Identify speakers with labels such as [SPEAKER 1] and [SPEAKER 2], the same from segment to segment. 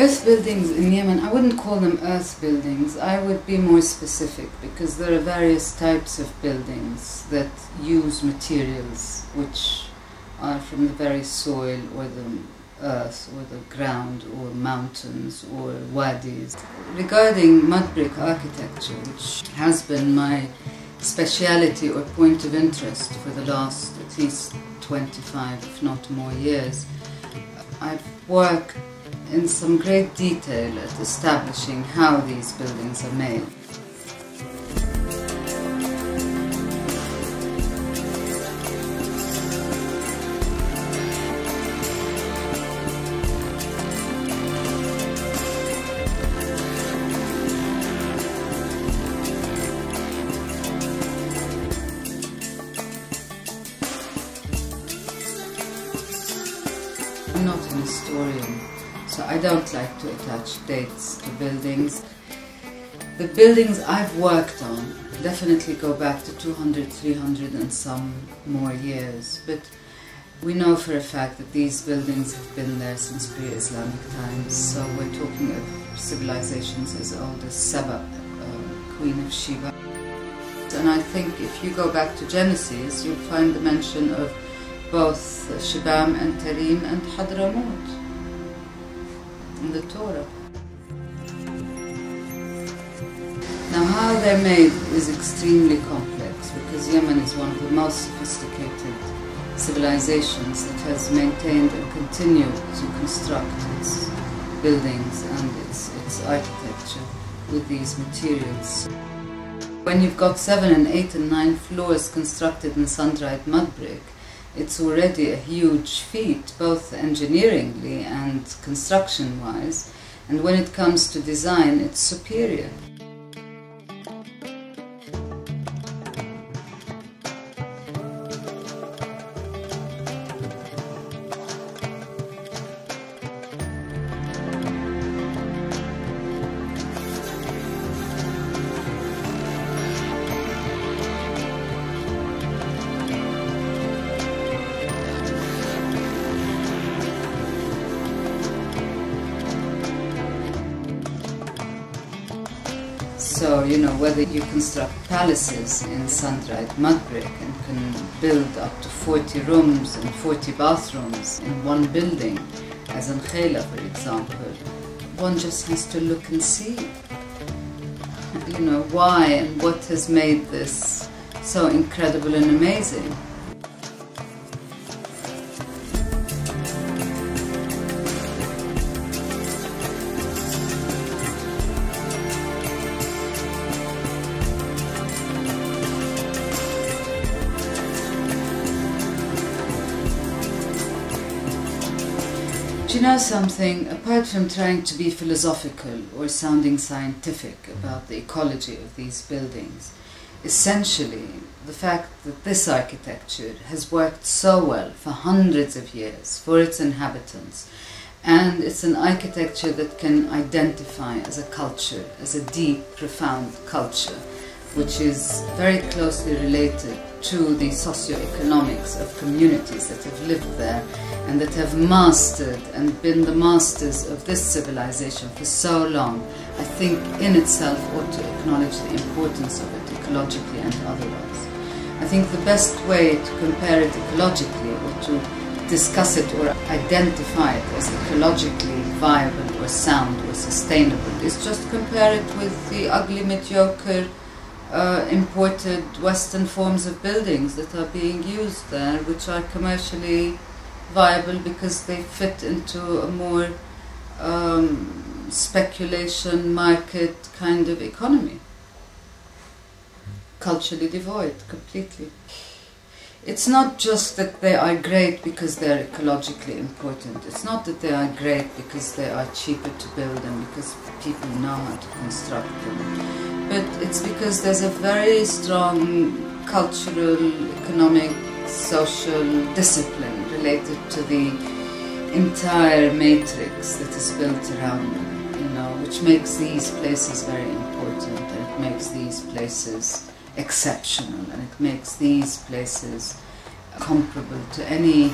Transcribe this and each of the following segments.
[SPEAKER 1] Earth buildings in Yemen, I wouldn't call them earth buildings. I would be more specific, because there are various types of buildings that use materials which are from the very soil or the earth or the ground or mountains or wadis. Regarding mud brick architecture, which has been my speciality or point of interest for the last at least 25, if not more years, I've worked in some great detail at establishing how these buildings are made. I'm not an historian, so I don't like to attach dates to buildings. The buildings I've worked on definitely go back to 200, 300 and some more years, but we know for a fact that these buildings have been there since pre-Islamic times, so we're talking of civilizations as old as Saba, Queen of Sheba. And I think if you go back to Genesis, you'll find the mention of both Shibam and Tarim and Hadramut in the Torah. Now, how they're made is extremely complex, because Yemen is one of the most sophisticated civilizations that has maintained and continued to construct its buildings and its architecture with these materials. When you've got 7 and 8 and 9 floors constructed in sun-dried mud brick, it's already a huge feat, both engineeringly and construction-wise, and when it comes to design, it's superior. So, you know, whether you construct palaces in sun-dried mud brick and can build up to 40 rooms and 40 bathrooms in one building, as in Khayla, for example, one just has to look and see, you know, why and what has made this so incredible and amazing. Do you know something? Apart from trying to be philosophical or sounding scientific about the ecology of these buildings, essentially the fact that this architecture has worked so well for hundreds of years for its inhabitants, and it's an architecture that can identify as a culture, as a deep, profound culture, which is very closely related to the socio-economics of communities that have lived there and that have mastered and been the masters of this civilization for so long, I think in itself ought to acknowledge the importance of it, ecologically and otherwise. I think the best way to compare it ecologically, or to discuss it or identify it as ecologically viable or sound or sustainable, is just compare it with the ugly, mediocre, imported Western forms of buildings that are being used there, which are commercially viable because they fit into a more speculation market kind of economy. Culturally devoid, completely. It's not just that they are great because they're ecologically important. It's not that they are great because they are cheaper to build and because people know how to construct them. But it's because there's a very strong cultural, economic, social discipline related to the entire matrix that is built around them, you know, which makes these places very important, and it makes these places exceptional, and it makes these places comparable to any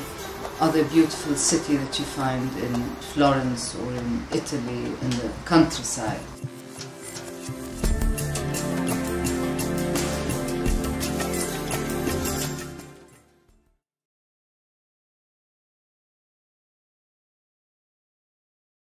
[SPEAKER 1] other beautiful city that you find in Florence or in Italy in the countryside.